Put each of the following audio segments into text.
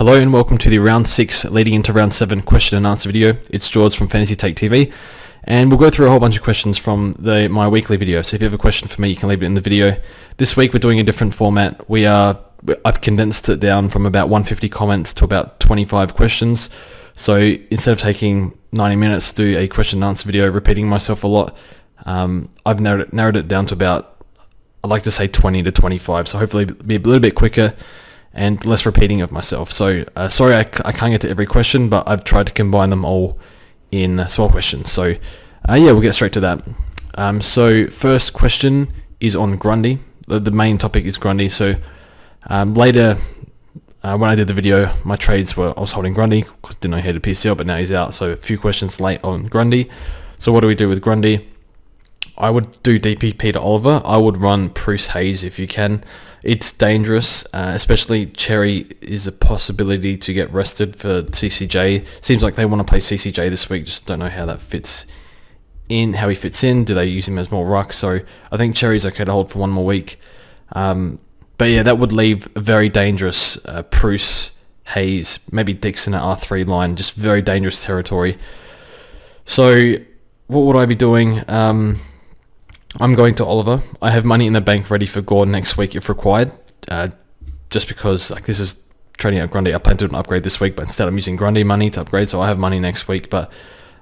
Hello and welcome to the round 6 leading into round 7 question and answer video. It's George from Fantasy Take TV, and we'll go through a whole bunch of questions from my weekly video. So if you have a question for me, you can leave it in the video. This week we're doing a different format. I've condensed it down from about 150 comments to about 25 questions. So instead of taking 90 minutes to do a question and answer video, repeating myself a lot, I've narrowed it down to about, I'd like to say 20 to 25. So hopefully it'll be a little bit quicker and less repeating of myself. So sorry I can't get to every question, but I've tried to combine them all in small questions. So we'll get straight to that. So first question is on Grundy. The main topic is Grundy. So later when I did the video, my trades were I was holding Grundy because didn't know he had a PCL, but now he's out. So a few questions late on Grundy. So what do we do with Grundy? I would do DPP to Oliver. I would run Bruce Hayes if you can. It's dangerous, especially Cherry is a possibility to get rested for CCJ. Seems like they want to play CCJ this week, just don't know how that fits in, how he fits in. Do they use him as more ruck? So I think Cherry's okay to hold for one more week. But yeah, that would leave a very dangerous Bruce, Hayes, maybe Dixon at R3 line, just very dangerous territory. So what would I be doing? I'm going to Oliver. I have money in the bank ready for Gordon next week if required. Just because this is trading out Grundy. I plan to do an upgrade this week, but instead I'm using Grundy money to upgrade, so I have money next week. But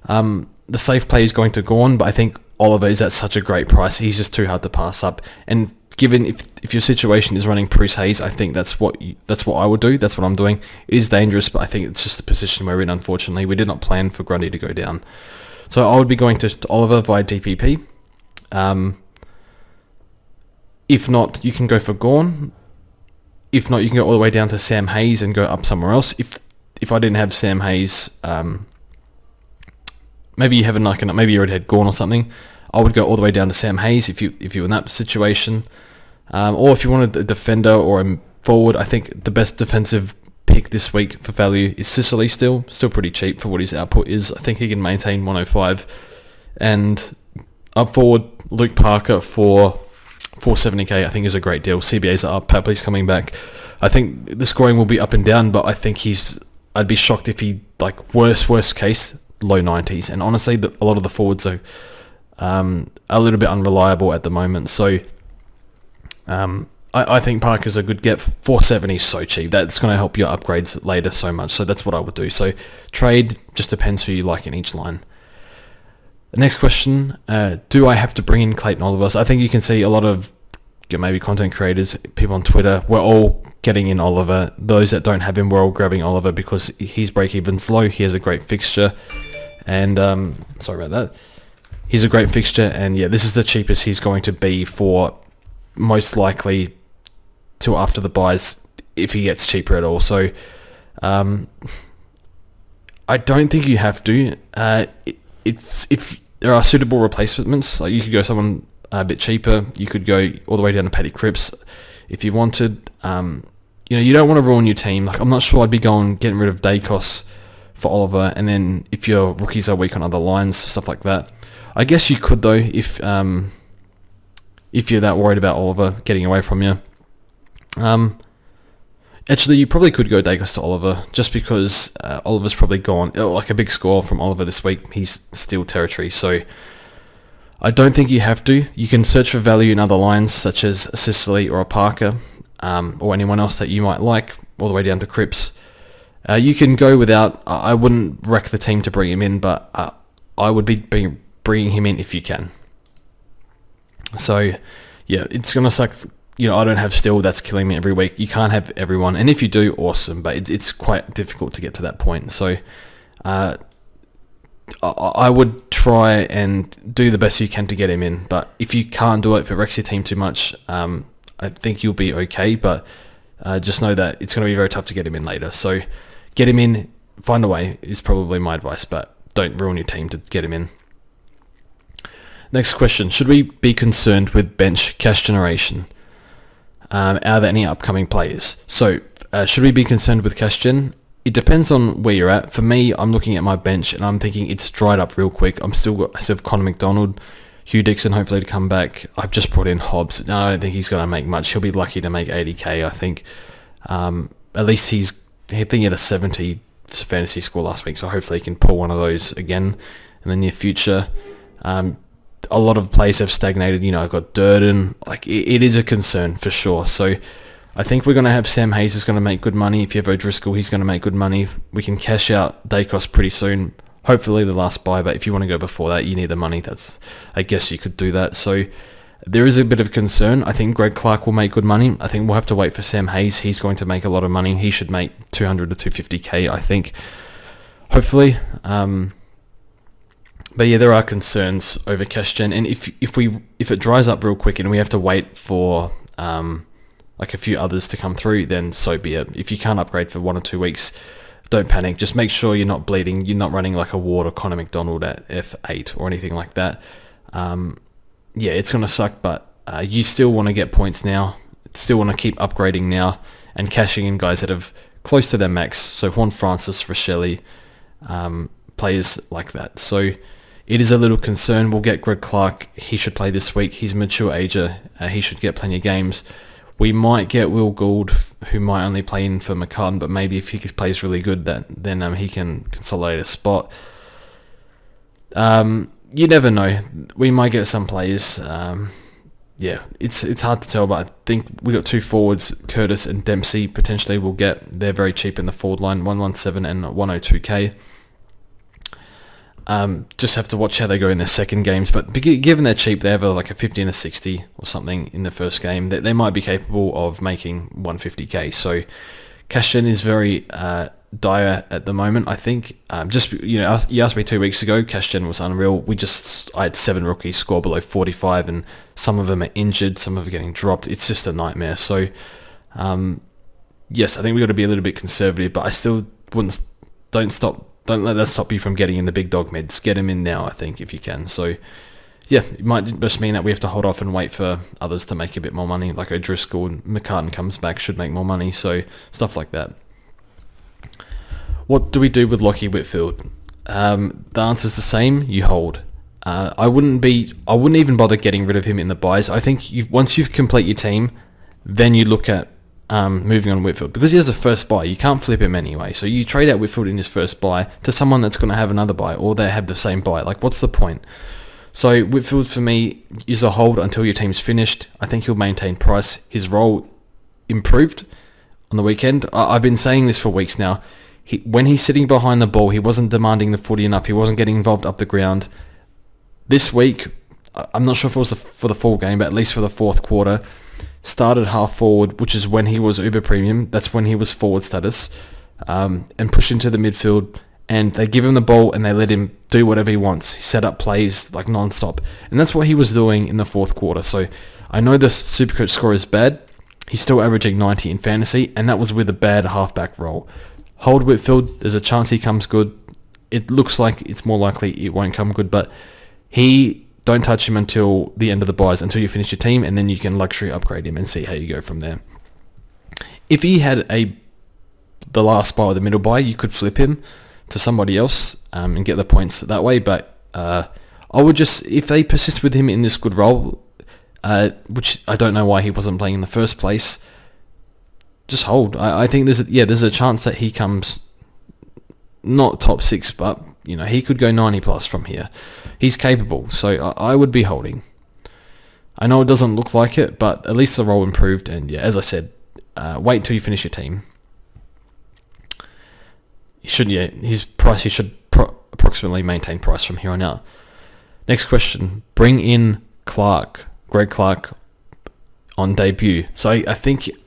the safe play is going to Gordon, but I think Oliver is at such a great price. He's just too hard to pass up. And given if your situation is running Bruce Hayes, I think that's what I would do. That's what I'm doing. It is dangerous, but I think it's just the position we're in. Unfortunately, we did not plan for Grundy to go down. So I would be going to Oliver via DPP. If not, you can go for Gorn. If not, you can go all the way down to Sam Hayes and go up somewhere else. If I didn't have Sam Hayes, maybe you haven't maybe you already had Gorn or something. I would go all the way down to Sam Hayes if you're in that situation, or if you wanted a defender or a forward. I think the best defensive pick this week for value is Sicily. Still pretty cheap for what his output is. I think he can maintain 105, and up forward, Luke Parker for 470k I think is a great deal. CBAs are up, Papley's coming back. I think the scoring will be up and down, but I think I'd be shocked if he, worst case, low 90s. And honestly, a lot of the forwards are a little bit unreliable at the moment. So I think Parker's a good get. 470 is so cheap. That's going to help your upgrades later so much. So that's what I would do. So trade just depends who you like in each line. The next question, do I have to bring in Clayton Oliver? So I think you can see a lot of maybe content creators, people on Twitter, we're all getting in Oliver. Those that don't have him, we're all grabbing Oliver because his break-even's low. He has a great fixture. And, sorry about that. He's a great fixture. And yeah, this is the cheapest he's going to be for most likely till after the buys if he gets cheaper at all. So I don't think you have to. If there are suitable replacements, like you could go someone a bit cheaper, you could go all the way down to Paddy Cripps if you wanted. You don't want to ruin your team. I'm not sure I'd be getting rid of Dagoi for Oliver, and then if your rookies are weak on other lines, stuff like that. I guess you could though if you're that worried about Oliver getting away from you. Actually, you probably could go Dagoi to Oliver just because Oliver's probably gone. A big score from Oliver this week. He's still territory. So I don't think you have to. You can search for value in other lines such as a Sicily or a Parker or anyone else that you might like, all the way down to Cripps. You can go without. I wouldn't wreck the team to bring him in, but I would be bringing him in if you can. So yeah, it's going to suck. I don't have Still, that's killing me every week. You can't have everyone, and if you do, awesome, but it's quite difficult to get to that point. So I would try and do the best you can to get him in, but if you can't do it, if it wrecks your team too much, I think you'll be okay, but just know that it's going to be very tough to get him in later. So get him in, find a way, is probably my advice, but don't ruin your team to get him in. Next question, should we be concerned with bench cash generation? Are there any upcoming players? So should we be concerned with cash gen? It depends on where you're at. For me, I'm looking at my bench and I'm thinking it's dried up real quick. I still have Connor McDonald, Hugh Dixon hopefully to come back. I've just brought in Hobbs. No, I don't think he's going to make much. He'll be lucky to make 80k, I think. At least he's think he had a 70 fantasy score last week, so hopefully he can pull one of those again in the near future. A lot of players have stagnated. I've got Durden. It is a concern for sure. So I think we're going to have Sam Hayes is going to make good money. If you have O'Driscoll, he's going to make good money. We can cash out Dacos pretty soon. Hopefully the last buy, but if you want to go before that, you need the money. I guess you could do that. So there is a bit of concern. I think Greg Clark will make good money. I think we'll have to wait for Sam Hayes. He's going to make a lot of money. He should make 200 to 250k, I think. Hopefully. But yeah, there are concerns over cash gen, and if it dries up real quick and we have to wait for a few others to come through, then so be it. If you can't upgrade for 1 or 2 weeks, don't panic. Just make sure you're not bleeding. You're not running like a Ward or Connor McDonald at F8 or anything like that. Yeah, it's gonna suck, but you still want to get points now. Still want to keep upgrading now and cashing in guys that have close to their max. So Juan Francis, Rochelle, players like that. So it is a little concern. We'll get Greg Clark. He should play this week. He's a mature ager. He should get plenty of games. We might get Will Gould, who might only play in for McCartan, but maybe if he plays really good, then he can consolidate a spot. You never know. We might get some players. Yeah, it's hard to tell, but I think we got 2 forwards, Curtis and Dempsey, potentially we'll get. They're very cheap in the forward line, 117 and 102k. Just have to watch how they go in their second games, but given they're cheap, they have a 50 and a 60 or something in the first game. They might be capable of making 150k. So cash gen is very dire at the moment. I think you asked me 2 weeks ago, cash gen was unreal. I had 7 rookies score below 45, and some of them are injured, some of them are getting dropped. It's just a nightmare. So yes, I think we got to be a little bit conservative, but I still don't let that stop you from getting in the big dog mids. Get them in now, I think, if you can. So yeah, it might just mean that we have to hold off and wait for others to make a bit more money, like O'Driscoll and McCartan comes back, should make more money. So stuff like that. What do we do with Lockie Whitfield? The answer's the same. You hold. I wouldn't even bother getting rid of him in the buys. I think once you've complete your team, then you look at moving on Whitfield, because he has a first buy. You can't flip him anyway, so you trade out Whitfield in his first buy to someone that's going to have another buy, or they have the same buy. What's the point? So Whitfield for me is a hold until your team's finished. I think he'll maintain price. His role improved on the weekend. I've been saying this for weeks now. When he's sitting behind the ball, he wasn't demanding the footy enough. He wasn't getting involved up the ground. This week, I'm not sure if it was for the full game, but at least for the fourth quarter, started half forward, which is when he was uber premium. That's when he was forward status, and pushed into the midfield, and they give him the ball and they let him do whatever he wants. He set up plays non-stop, and that's what he was doing in the fourth quarter. So I know the Supercoach score is bad. He's still averaging 90 in fantasy, and that was with a bad halfback role. Hold Whitfield. There's a chance he comes good. It looks like it's more likely it won't come good, but don't touch him until the end of the buys, until you finish your team, and then you can luxury upgrade him and see how you go from there. If he had the last buy or the middle buy, you could flip him to somebody else and get the points that way, but I would just, if they persist with him in this good role, which I don't know why he wasn't playing in the first place, just hold. I think there's a chance that he comes not top 6, but he could go 90 plus from here. He's capable, so I would be holding. I know it doesn't look like it, but at least the role improved, and yeah, as I said, wait till you finish your team. His price, he should approximately maintain price from here on out. Next question, bring in Greg Clark on debut. So I think you'd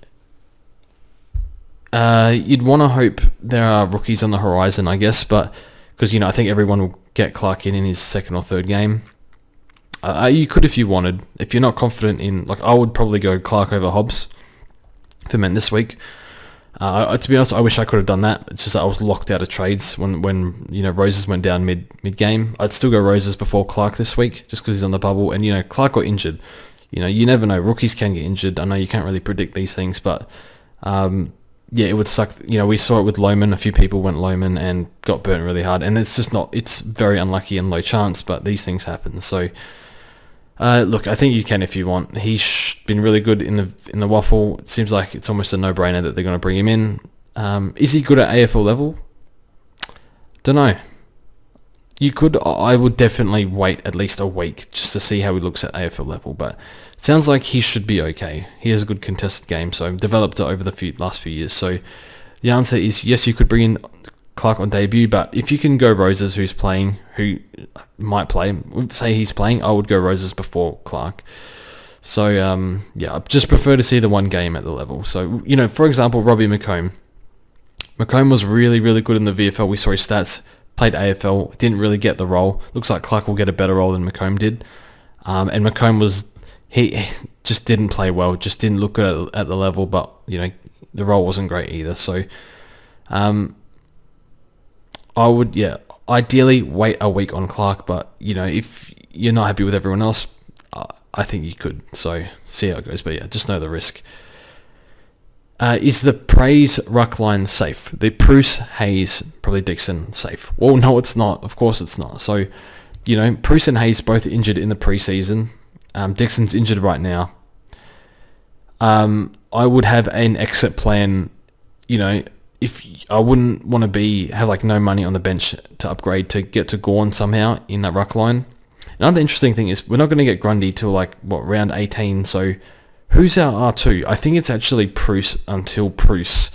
want to hope there are rookies on the horizon, I guess, but because I think everyone will get Clark in his second or third game. You could if you wanted. If you're not confident in, I would probably go Clark over Hobbs for men this week. To be honest, I wish I could have done that. It's just that I was locked out of trades when Roses went down mid game. I'd still go Roses before Clark this week, just because he's on the bubble. And Clark got injured. You never know. Rookies can get injured. I know you can't really predict these things, but yeah, it would suck. We saw it with Lohman. A few people went Lohman and got burnt really hard, and it's just not. It's very unlucky and low chance, but these things happen. So, look, I think you can if you want. He's been really good in the waffle. It seems like it's almost a no-brainer that they're going to bring him in. Is he good at AFL level? Don't know. I would definitely wait at least a week just to see how he looks at AFL level, but it sounds like he should be okay. He has a good contested game, so developed it over the last few years. So the answer is yes, you could bring in Clark on debut, but if you can go Roses, who might play, say he's playing, I would go Roses before Clark. So I just prefer to see the one game at the level. So, for example, Robbie McComb. McComb was really, really good in the VFL. We saw his stats. Played AFL, didn't really get the role. Looks like Clark will get a better role than McComb did. And McComb he just didn't play well, just didn't look good at the level, but, the role wasn't great either. So I would, ideally wait a week on Clark, but, if you're not happy with everyone else, I think you could. So see how it goes, but just know the risk. Is the Praise ruck line safe? The Bruce, Hayes, probably Dixon safe? Well, no, it's not. Of course it's not. So, Bruce and Hayes both injured in the preseason. Dixon's injured right now. I would have an exit plan. If I wouldn't want to have no money on the bench to upgrade to get to Gawn somehow in that ruck line. Another interesting thing is we're not going to get Grundy till round 18. So who's our R2? I think it's actually Bruce until Bruce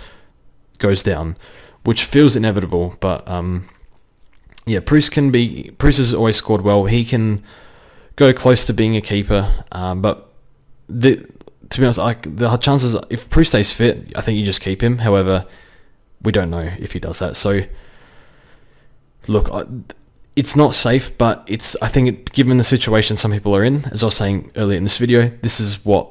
goes down, which feels inevitable. But Bruce has always scored well. He can go close to being a keeper. But to be honest, the chances, if Bruce stays fit, I think you just keep him. However, we don't know if he does that. So look, it's not safe, but I think given the situation some people are in, as I was saying earlier in this video, this is what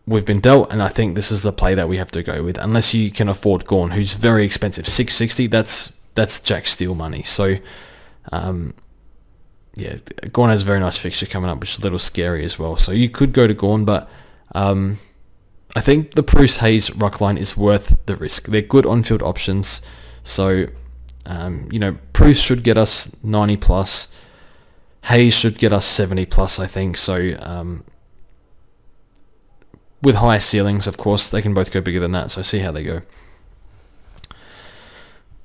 we've been dealt, and I think this is the play that we have to go with, unless you can afford Gawn, who's very expensive. $660, that's Jack Steele money. So Gawn has a very nice fixture coming up, which is a little scary as well. So you could go to Gawn, but I think the Bruce Hayes ruck line is worth the risk. They're good on-field options. So Bruce should get us 90 plus. Hayes should get us 70 plus, I think. So with higher ceilings, of course, they can both go bigger than that. So see how they go.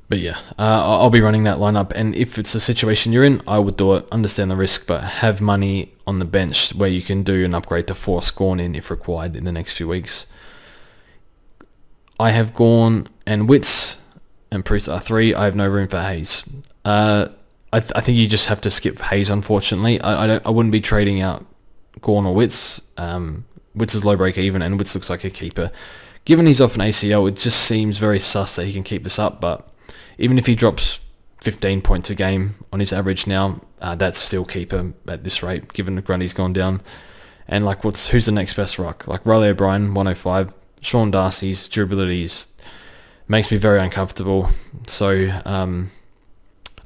But I'll be running that lineup, and if it's a situation you're in, I would do it. Understand the risk, but have money on the bench where you can do an upgrade to force Gawn in if required in the next few weeks. I have Gawn and Witts and Bruce R3. I have no room for Hayes. I think you just have to skip Hayes, unfortunately. I wouldn't be trading out Gawn or Witts. Witts is low break even, and Witts looks like a keeper. Given he's off an ACL, it just seems very sus that he can keep this up, but even if he drops 15 points a game on his average now, that's still keeper at this rate, given that Grundy's gone down. And who's the next best ruck? Riley O'Brien, 105. Sean Darcy's durabilities makes me very uncomfortable. So,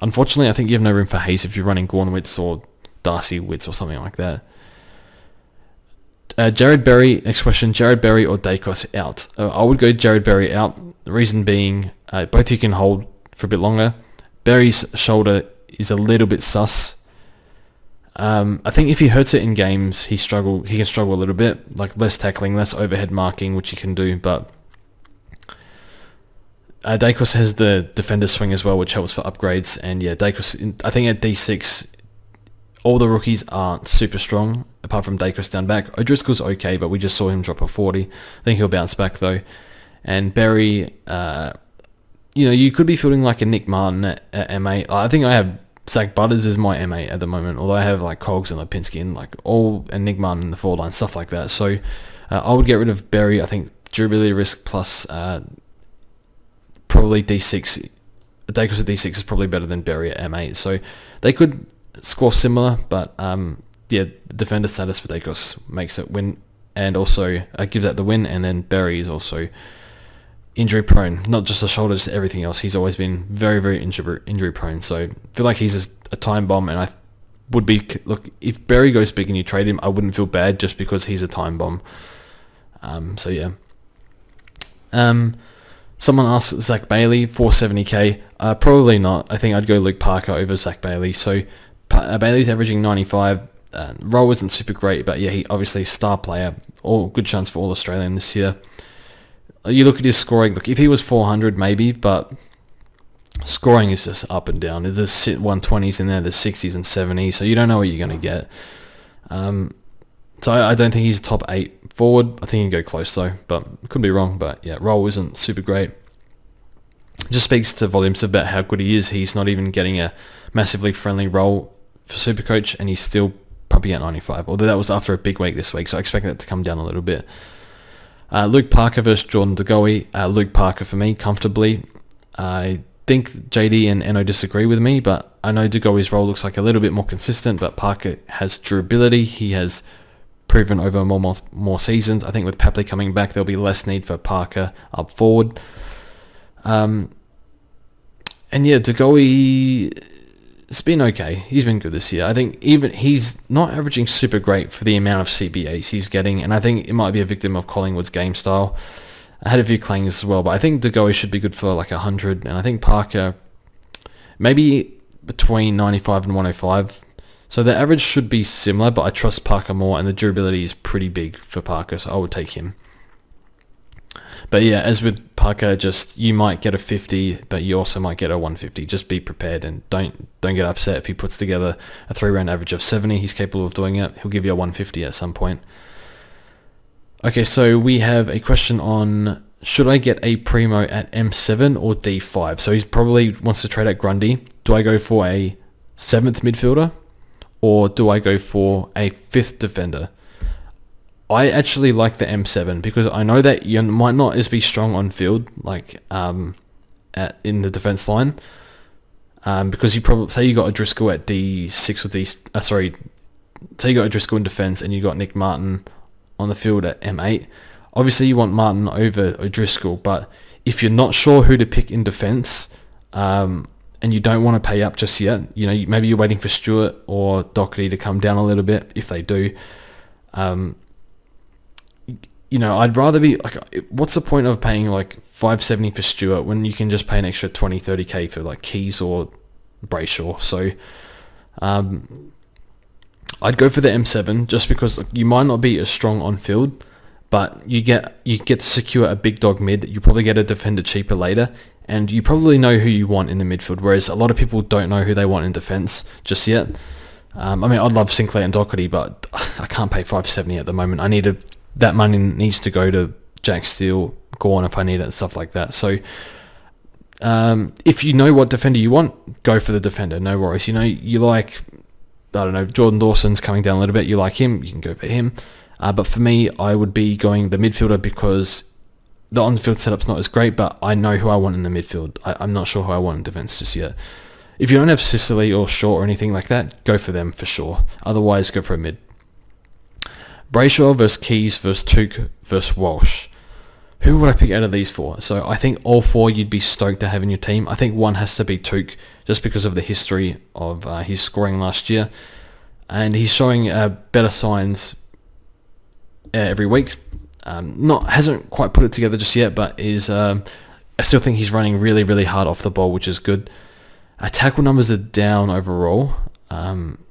unfortunately, I think you have no room for Hayes if you're running Gawn Witts or Darcy Witts or something like that. Jared Berry, next question, Jared Berry or Dacos out? I would go Jared Berry out. The reason being, both you can hold for a bit longer. Berry's shoulder is a little bit sus. I think if he hurts it in games, he can struggle a little bit, less tackling, less overhead marking, which he can do, but Dacos has the defender swing as well, which helps for upgrades, and Dacos, I think at D6, all the rookies aren't super strong, apart from Dacos down back. O'Driscoll's okay, but we just saw him drop a 40. I think he'll bounce back, though. And Berry, you could be feeling like a Nick Martin at MA. I think I have Zach Butters as my MA at the moment, although I have Cogs and Lipinski and Nick Martin in the forward line, stuff like that. So I would get rid of Berry. I think durability risk plus probably D6. Dacos at D6 is probably better than Berry at M8. So they could score similar, but defender status for Dacos makes it win, and also gives that the win. And then Berry is also injury prone, not just the shoulders, everything else. He's always been very, very injury prone. So I feel like he's a time bomb, and I would be, if Berry goes big and you trade him, I wouldn't feel bad just because he's a time bomb. Someone asked Zach Bailey, 470k. Probably not. I think I'd go Luke Parker over Zach Bailey. So Bailey's averaging 95. Role isn't super great, but he obviously star player. All good chance for All Australian this year. You look at his scoring. Look, if he was 400, maybe, but scoring is just up and down. There's 120s in there, there's 60s and 70s, so you don't know what you're going to get. So I don't think he's a top 8 forward. I think he can go close though, but could be wrong. But yeah, role isn't super great. Just speaks to volumes about how good he is. He's not even getting a massively friendly role for Supercoach, and he's still pumping at 95. Although that was after a big week this week, so I expect that to come down a little bit. Luke Parker versus Jordan Dagoi. Luke Parker for me, comfortably. I think JD and Eno disagree with me, but I know Dagoi's role looks like a little bit more consistent, but Parker has durability. He has proven over more seasons. I think with Papley coming back, there'll be less need for Parker up forward. And yeah, Dagoi, it's been okay. He's been good this year. I think even he's not averaging super great for the amount of CBAs he's getting, and I think it might be a victim of Collingwood's game style. I had a few clangs as well, but I think Dagoi should be good for like 100, and I think Parker maybe between 95 and 105. So the average should be similar, but I trust Parker more, and the durability is pretty big for Parker, so I would take him. But yeah, as with Parker, just you might get a 50, but you also might get a 150. Just be prepared and don't get upset if he puts together a 3-round average of 70. He's capable of doing it. He'll give you a 150 at some point. Okay, so we have a question on, should I get a Primo at M7 or D5? So he probably wants to trade at Grundy. Do I go for a 7th midfielder, or do I go for a 5th defender? I actually like the M7 because I know that you might not as be strong on field, like in the defense line, because you probably say you got O'Driscoll at D6 or say you got O'Driscoll in defense and you got Nick Martin on the field at M8. Obviously, you want Martin over O'Driscoll, but if you're not sure who to pick in defense, and you don't want to pay up just yet, maybe you're waiting for Stewart or Doherty to come down a little bit. If they do, I'd rather be like, what's the point of paying like 570 for Stewart when you can just pay an extra 20-30k for like Keys or Brayshaw? So I'd go for the M7 just because you might not be as strong on field, but you get to secure a big dog mid. You probably get a defender cheaper later, and you probably know who you want in the midfield, whereas a lot of people don't know who they want in defense just yet. I'd love Sinclair and Doherty, but I can't pay 570 at the moment. That money needs to go to Jack Steele, Gorn if I need it, and stuff like that. So if you know what defender you want, go for the defender. No worries. You like, I don't know, Jordan Dawson's coming down a little bit. You like him, you can go for him. But for me, I would be going the midfielder because the on-field setup's not as great, but I know who I want in the midfield. I'm not sure who I want in defense just yet. If you don't have Sicily or Shaw or anything like that, go for them for sure. Otherwise, go for a mid. Brayshaw versus Keys versus Touk versus Walsh. Who would I pick out of these four? So I think all four you'd be stoked to have in your team. I think one has to be Touk just because of the history of his scoring last year. And he's showing better signs every week. Hasn't quite put it together just yet, but I still think he's running really, really hard off the ball, which is good. Tackle numbers are down overall,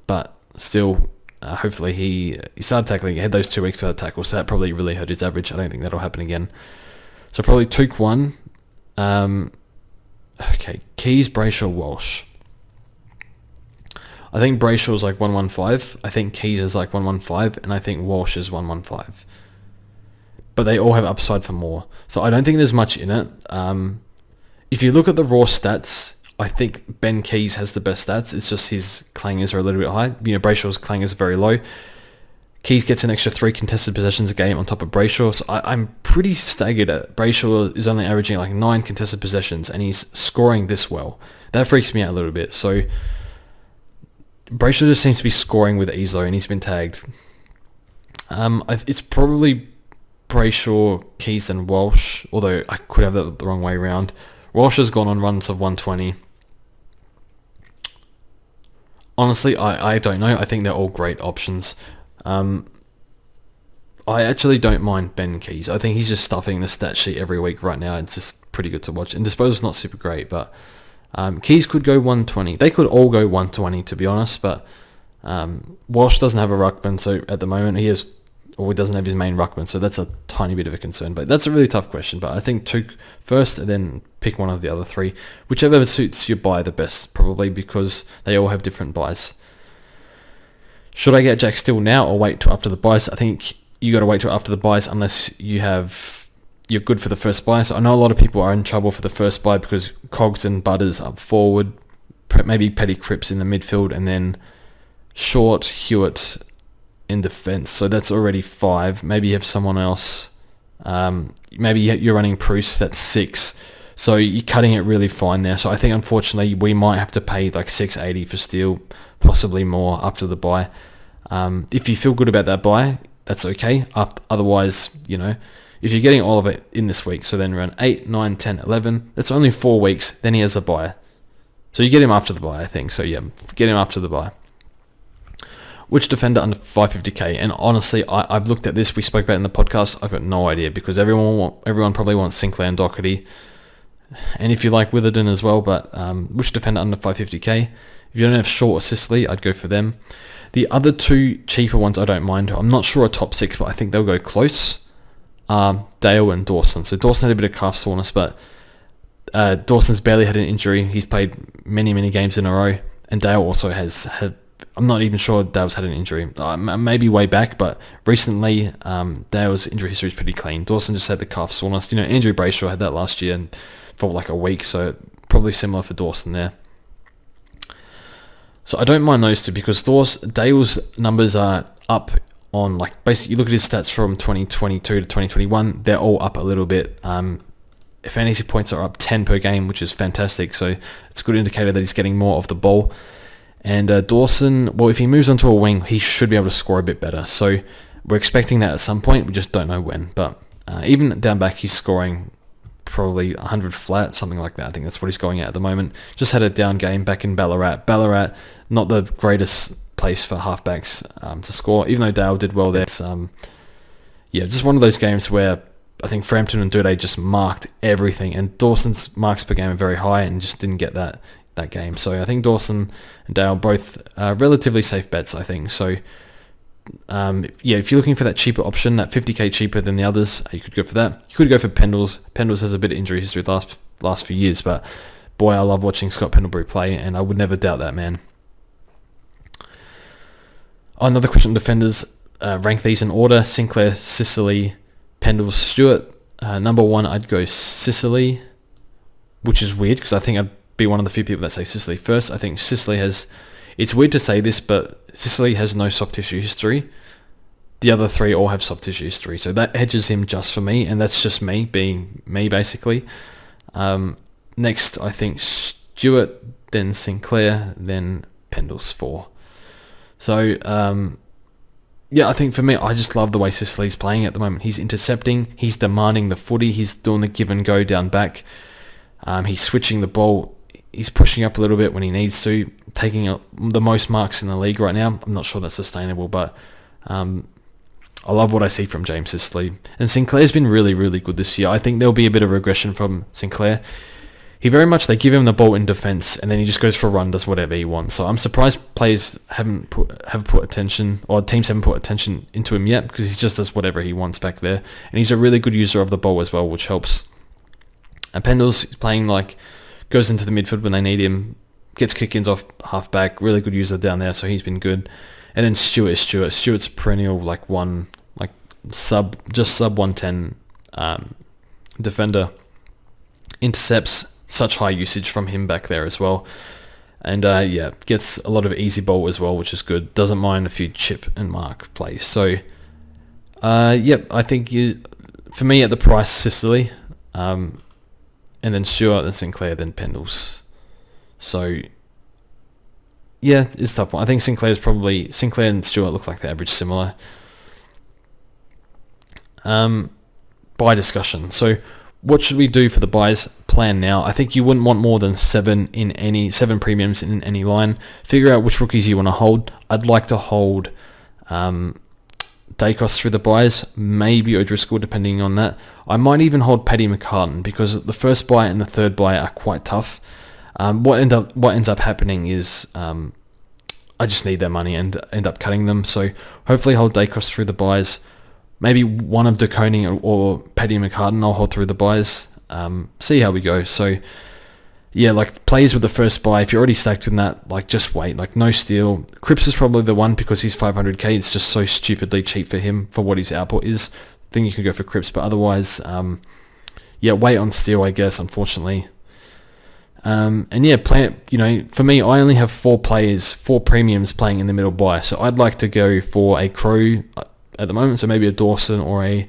but still... hopefully he started tackling. He had those 2 weeks without tackle, so that probably really hurt his average. I don't think that'll happen again. So probably Touk 1. Okay, Keys, Brayshaw, Walsh. I think Brayshaw's like 115. I think Keys is like 115, and I think Walsh is 115. But they all have upside for more. So I don't think there's much in it. If you look at the raw stats, I think Ben Keys has the best stats. It's just his clangers are a little bit high. Brayshaw's clangers are very low. Keys gets an extra 3 contested possessions a game on top of Brayshaw. So I'm pretty staggered at Brayshaw is only averaging like 9 contested possessions, and he's scoring this well. That freaks me out a little bit. So Brayshaw just seems to be scoring with ease though, and he's been tagged. It's probably Brayshaw, Keys, and Walsh, although I could have that the wrong way around. Walsh has gone on runs of 120. Honestly, I don't know. I think they're all great options. I actually don't mind Ben Keys. I think he's just stuffing the stat sheet every week right now. It's just pretty good to watch. And Disposal's not super great, but Keys could go 120. They could all go 120, to be honest, but Walsh doesn't have a ruckman, so at the moment he has or he doesn't have his main ruckman, so that's a tiny bit of a concern. But that's a really tough question. But I think Touk first, and then pick one of the other three, whichever suits your buy the best, probably, because they all have different buys. Should I get Jack Steele now or wait till after the buys? I think you got to wait till after the buys unless you're good for the first buy. So I know a lot of people are in trouble for the first buy because Cogs and Butters up forward, maybe Petty Cripps in the midfield, and then Short, Hewitt in defence. So that's already 5. Maybe you have someone else. Maybe you're running Bruce, that's 6. So you're cutting it really fine there. So I think, unfortunately, we might have to pay like $6.80 for Steele, possibly more after the buy. If you feel good about that buy, that's okay. Otherwise, if you're getting all of it in this week, so then around 8, 9, 10, 11, that's only 4 weeks, then he has a buy. So you get him after the buy, I think. So yeah, get him after the buy. Which defender under 550k? And honestly, I've looked at this. We spoke about it in the podcast. I've got no idea because everyone probably wants Sinclair and Doherty. And if you like Witherden as well, but which defender under 550k? If you don't have Short or Sicily, I'd go for them. The other 2 cheaper ones I don't mind. I'm not sure a top 6, but I think they'll go close. Dale and Dawson. So Dawson had a bit of calf soreness, but Dawson's barely had an injury. He's played many games in a row. And Dale also has had, I'm not even sure Dale's had an injury. Maybe way back, but recently Dale's injury history is pretty clean. Dawson just had the calf soreness. Andrew Brayshaw had that last year and for like a week, so probably similar for Dawson there. So I don't mind those 2 because Dale's numbers are up on, like, basically you look at his stats from 2022 to 2021, they're all up a little bit. Fantasy points are up 10 per game, which is fantastic, so it's a good indicator that he's getting more of the ball. And Dawson, well, if he moves onto a wing, he should be able to score a bit better. So we're expecting that at some point. We just don't know when. But even down back, he's scoring probably 100 flat, something like that. I think that's what he's going at the moment. Just had a down game back in Ballarat. Ballarat, not the greatest place for halfbacks to score, even though Dale did well there. It's, just one of those games where I think Frampton and Durde just marked everything. And Dawson's marks per game are very high and just didn't get that game. So I think Dawson and Dale both relatively safe bets, I think. So if you're looking for that cheaper option, that 50k cheaper than the others, you could go for that. You could go for Pendles. Pendles has a bit of injury history the last few years, but boy, I love watching Scott Pendlebury play, and I would never doubt that man. Another question on defenders. Rank these in order: Sinclair, Sicily, Pendles, Stewart. Number 1, I'd go Sicily, which is weird because I think I'd be one of the few people that say Sicily first. I think Sicily has, it's weird to say this, but Sicily has no soft tissue history. The other 3 all have soft tissue history, so that hedges him just for me, and that's just me being me, basically. Next, I think Stewart, then Sinclair, then Pendles 4. So, I think for me, I just love the way Sicily's playing at the moment. He's intercepting, he's demanding the footy, he's doing the give and go down back. He's switching the ball. He's pushing up a little bit when he needs to, taking the most marks in the league right now. I'm not sure that's sustainable, but I love what I see from James Sicily. And Sinclair's been really, really good this year. I think there'll be a bit of regression from Sinclair. They give him the ball in defence, and then he just goes for a run, does whatever he wants. So I'm surprised players have put attention, or teams haven't put attention into him yet, because he just does whatever he wants back there. And he's a really good user of the ball as well, which helps. And Pendles is playing goes into the midfield when they need him, gets kick-ins off half-back, really good user down there, so he's been good. And then Stewart's a perennial sub 110 defender. Intercepts, such high usage from him back there as well. And gets a lot of easy ball as well, which is good. Doesn't mind a few chip and mark plays. So, I think for me at the price, Sicily. And then Stewart, then Sinclair, then Pendles. So, it's a tough one. I think Sinclair and Stewart look like they average similar. Buy discussion. So, what should we do for the buys plan now? I think you wouldn't want more than 7 premiums in any line. Figure out which rookies you want to hold. I'd like to hold Dacos through the buys, maybe O'Driscoll depending on that. I might even hold Paddy McCartan because the first buy and the third buy are quite tough. What ends up happening is I just need their money and end up cutting them. So hopefully hold Dacos through the buys. maybe one of Dagoi or Paddy McCartan. I'll hold through the buys. See how we go. So yeah, like players with the first buy, if you're already stacked in that, like just wait. Like no steal. Cripps is probably the one because he's 500k. It's just so stupidly cheap for him for what his output is. I think you can go for Cripps, but otherwise, yeah, wait on steal, I guess, unfortunately. And yeah, for me, I only have 4 premiums playing in the middle buy. So I'd like to go for a Crow at the moment. So maybe a Dawson or a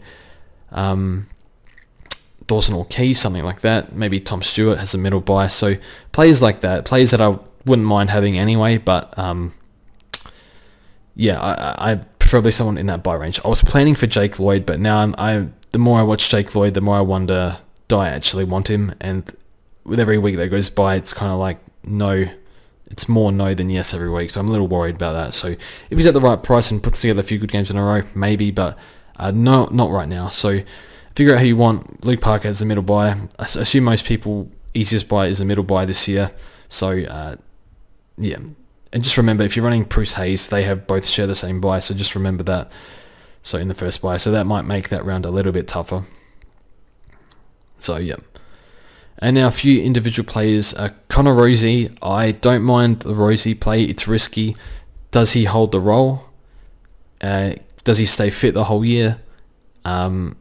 Dawson or Key, something like that. Maybe Tom Stewart has a middle buy. So players like that, players that I wouldn't mind having anyway. But yeah, I preferably someone in that buy range. I was planning for Jake Lloyd, but now the more I watch Jake Lloyd, the more I wonder, do I actually want him? And with every week that goes by, it's kind of like no. It's more no than yes every week. So I'm a little worried about that. So if he's at the right price and puts together a few good games in a row, maybe, but no, not right now. So figure out who you want. Luke Parker as the middle buy. I assume most people easiest buy is the middle buy this year. So yeah, and just remember, if you're running Bruce Hayes, they have both share the same buy. So just remember that. So in the first buy, so that might make that round a little bit tougher. So yeah. And now a few individual players. Connor Rosie, I don't mind the Rosie play. It's risky. Does he hold the role? Does he stay fit the whole year? Can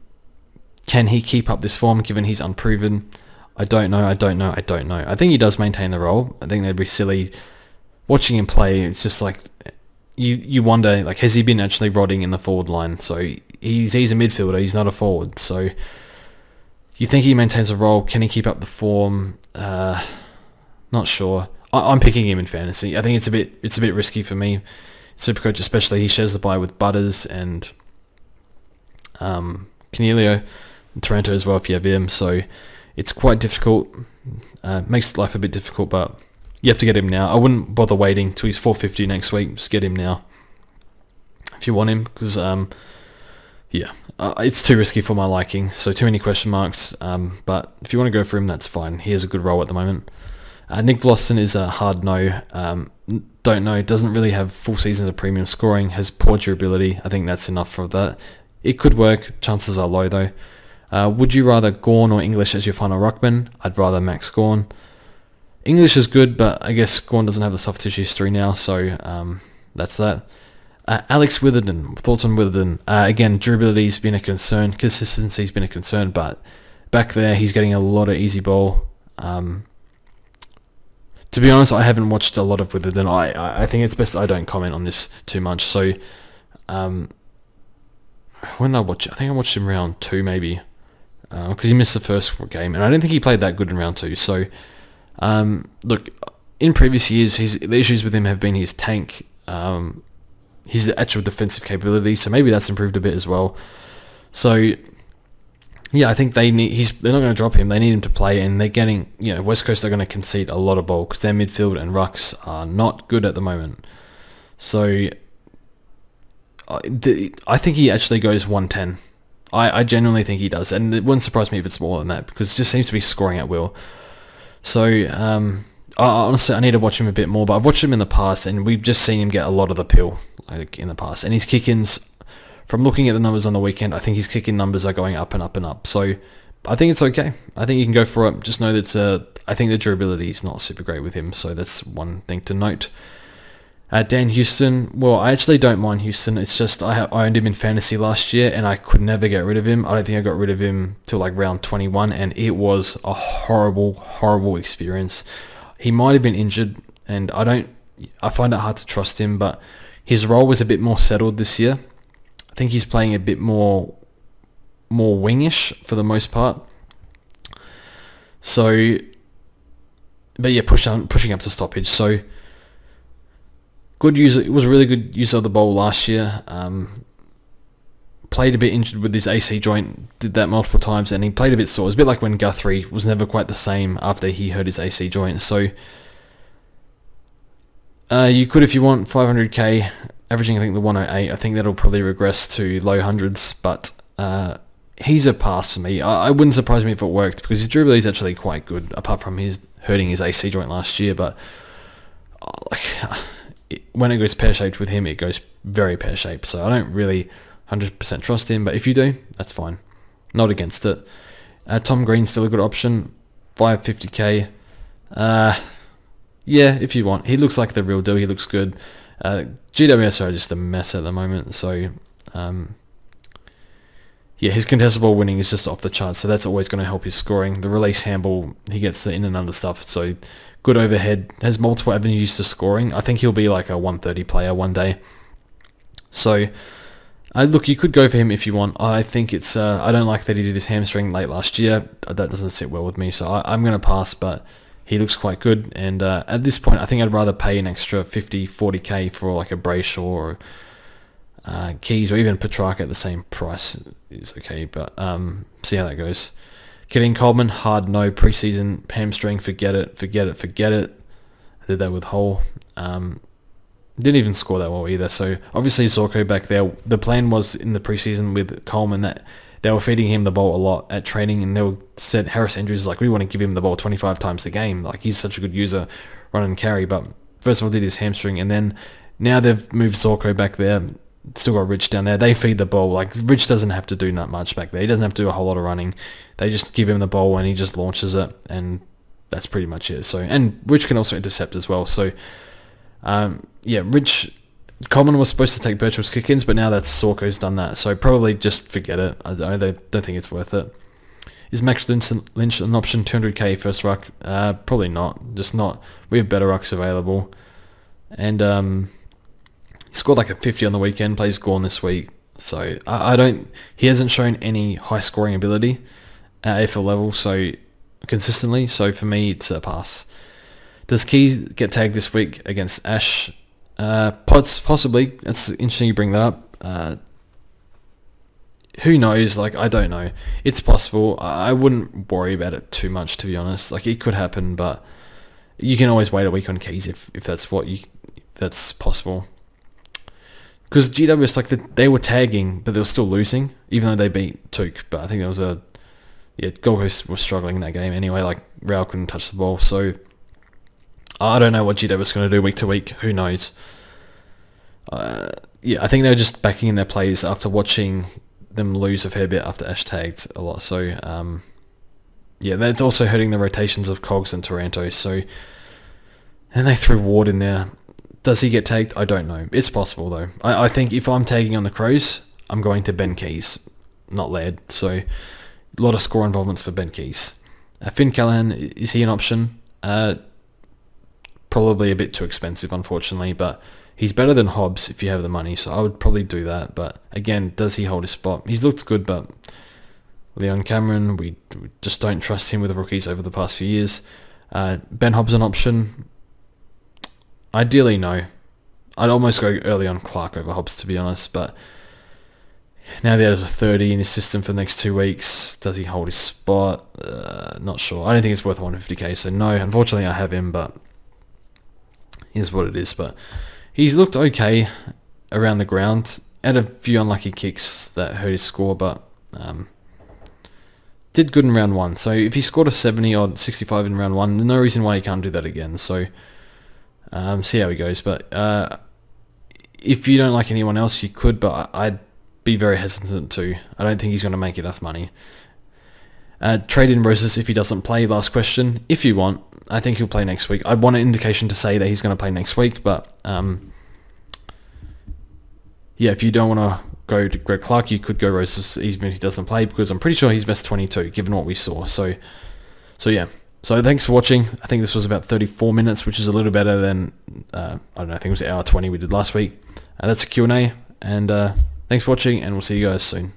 he keep up this form given he's unproven? I don't know. I think he does maintain the role. I think that'd be silly. Watching him play, it's just like you wonder, like, has he been actually rotting in the forward line? So he's a midfielder. He's not a forward. So you think he maintains a role? Can he keep up the form? Not sure. I'm picking him in fantasy. I think it's a bit risky for me. Supercoach especially, he shares the buy with Butters and Canelio in Toronto as well if you have him. So it's quite difficult. Makes life a bit difficult, but you have to get him now. I wouldn't bother waiting till he's 450 next week. Just get him now if you want him, because yeah, it's too risky for my liking. So too many question marks. But if you want to go for him, that's fine. He has a good role at the moment. Nick Vlosten is a hard no. Don't know. Doesn't really have full seasons of premium scoring. Has poor durability. I think that's enough for that. It could work. Chances are low though. Would you rather Gawn or English as your final ruckman? I'd rather Max Gawn. English is good, but I guess Gawn doesn't have the soft tissue history now, so that's that. Alex Witherden, thoughts on Witherden? Again, durability's been a concern, consistency's been a concern, but back there he's getting a lot of easy ball. To be honest, I haven't watched a lot of Witherden. I think it's best I don't comment on this too much. So when did I watch it? I think I watched him round 2 maybe, because he missed the first game, and I don't think he played that good in round 2. So look, in previous years, the issues with him have been his tank, his actual defensive capability. So maybe that's improved a bit as well. So yeah, I think they're not going to drop him. They need him to play, and they're getting, West Coast are going to concede a lot of ball because their midfield and rucks are not good at the moment. So I think he actually goes 110. I genuinely think he does, and it wouldn't surprise me if it's more than that because it just seems to be scoring at will. So honestly, I need to watch him a bit more, but I've watched him in the past, and we've just seen him get a lot of the pill in the past, and his kick-ins, from looking at the numbers on the weekend, I think his kick-in numbers are going up and up and up. So I think it's okay. I think you can go for it. Just know that I think the durability is not super great with him, so that's one thing to note. Dan Houston, well, I actually don't mind Houston. It's just I owned him in fantasy last year, and I could never get rid of him. I don't think I got rid of him till like round 21, and it was a horrible, horrible experience. He might have been injured, and I find it hard to trust him, but his role was a bit more settled this year. I think he's playing a bit more wingish for the most part. So, but yeah, pushing up to stoppage. So, good user. It was a really good use of the ball last year. Played a bit injured with his AC joint. Did that multiple times, and he played a bit sore. It was a bit like when Guthrie was never quite the same after he hurt his AC joint. So, you could, if you want, 500k. Averaging, I think, the 108. I think that'll probably regress to low hundreds, but he's a pass for me. I wouldn't surprise me if it worked because his durability is actually quite good, apart from his hurting his AC joint last year. But when it goes pear-shaped with him, it goes very pear-shaped. So I don't really 100% trust him, but if you do, that's fine. Not against it. Tom Green's still a good option, 550k. Yeah, if you want. He looks like the real deal. He looks good. GWS are just a mess at the moment, so yeah, his contested ball winning is just off the charts, so that's always going to help his scoring. The release handball, he gets the in and under stuff, so good overhead, has multiple avenues to scoring. I think he'll be like a 130 player one day. So look, you could go for him if you want. I think it's I don't like that he did his hamstring late last year. That doesn't sit well with me, so I'm going to pass, but he looks quite good, and at this point, I think I'd rather pay an extra 50, 40k for like a Brayshaw or Keys, or even Petrarca at the same price is okay, but see how that goes. Getting Coleman, hard no. Preseason hamstring, forget it. I did that with Hull. Didn't even score that well either, so obviously Zorko back there. The plan was in the preseason with Coleman that they were feeding him the ball a lot at training, and they said Harris Andrews is like, we want to give him the ball 25 times a game. Like, he's such a good user, run and carry. But first of all, did his hamstring, and then now they've moved Zorko back there. Still got Rich down there. They feed the ball. Like, Rich doesn't have to do that much back there. He doesn't have to do a whole lot of running. They just give him the ball and he just launches it, and that's pretty much it. So, and Rich can also intercept as well. So, yeah, Coleman was supposed to take Birchall's kick-ins, but now that's Sorko's done that. So probably just forget it. I don't think it's worth it. Is Max Lynch an option? 200k first ruck? Probably not. Just not. We have better rucks available. And he scored like a 50 on the weekend. Plays Gorn this week. So he hasn't shown any high scoring ability at AFL level. So consistently. So for me, it's a pass. Does Keys get tagged this week against Ash? Possibly. It's interesting you bring that up. Who knows? Like, I don't know. It's possible. I wouldn't worry about it too much, to be honest. Like, it could happen, but you can always wait a week on Keys if that's possible. Because GWS, like, they were tagging, but they were still losing, even though they beat Took. But I think there was Gold Coast was struggling in that game anyway. Like, Rao couldn't touch the ball, so I don't know what GW is going to do week to week. Who knows? Yeah, I think they're just backing in their plays after watching them lose a fair bit after Ash tagged a lot. So, yeah, that's also hurting the rotations of Cogs and Taranto. So, and they threw Ward in there. Does he get tagged? I don't know. It's possible, though. I think if I'm tagging on the Crows, I'm going to Ben Keys, not Laird. So, a lot of score involvements for Ben Keys. Finn Callahan, is he an option? Probably a bit too expensive, unfortunately, but he's better than Hobbs if you have the money, so I would probably do that. But again, does he hold his spot? He's looked good, but Leon Cameron, we just don't trust him with the rookies over the past few years. Ben Hobbs an option? Ideally, no. I'd almost go early on Clark over Hobbs, to be honest, but now there's a 30 in his system for the next 2 weeks. Does he hold his spot? Not sure. I don't think it's worth 150k, so no, unfortunately I have him, but is what it is. But he's looked okay around the ground. Had a few unlucky kicks that hurt his score, but did good in round 1. So if he scored a 70 or 65 in round 1, there's no reason why he can't do that again. So see how he goes. But if you don't like anyone else, you could, but I'd be very hesitant to. I don't think he's going to make enough money. Trade in Roses if he doesn't play. Last question. If you want, I think he'll play next week. I want an indication to say that he's going to play next week, but yeah, if you don't want to go to Greg Clark, you could go Roses even if he doesn't play, because I'm pretty sure he's best 22 given what we saw. So yeah. So thanks for watching. I think this was about 34 minutes, which is a little better than I don't know. I think it was hour 20 we did last week. That's a Q&A, and thanks for watching, and we'll see you guys soon.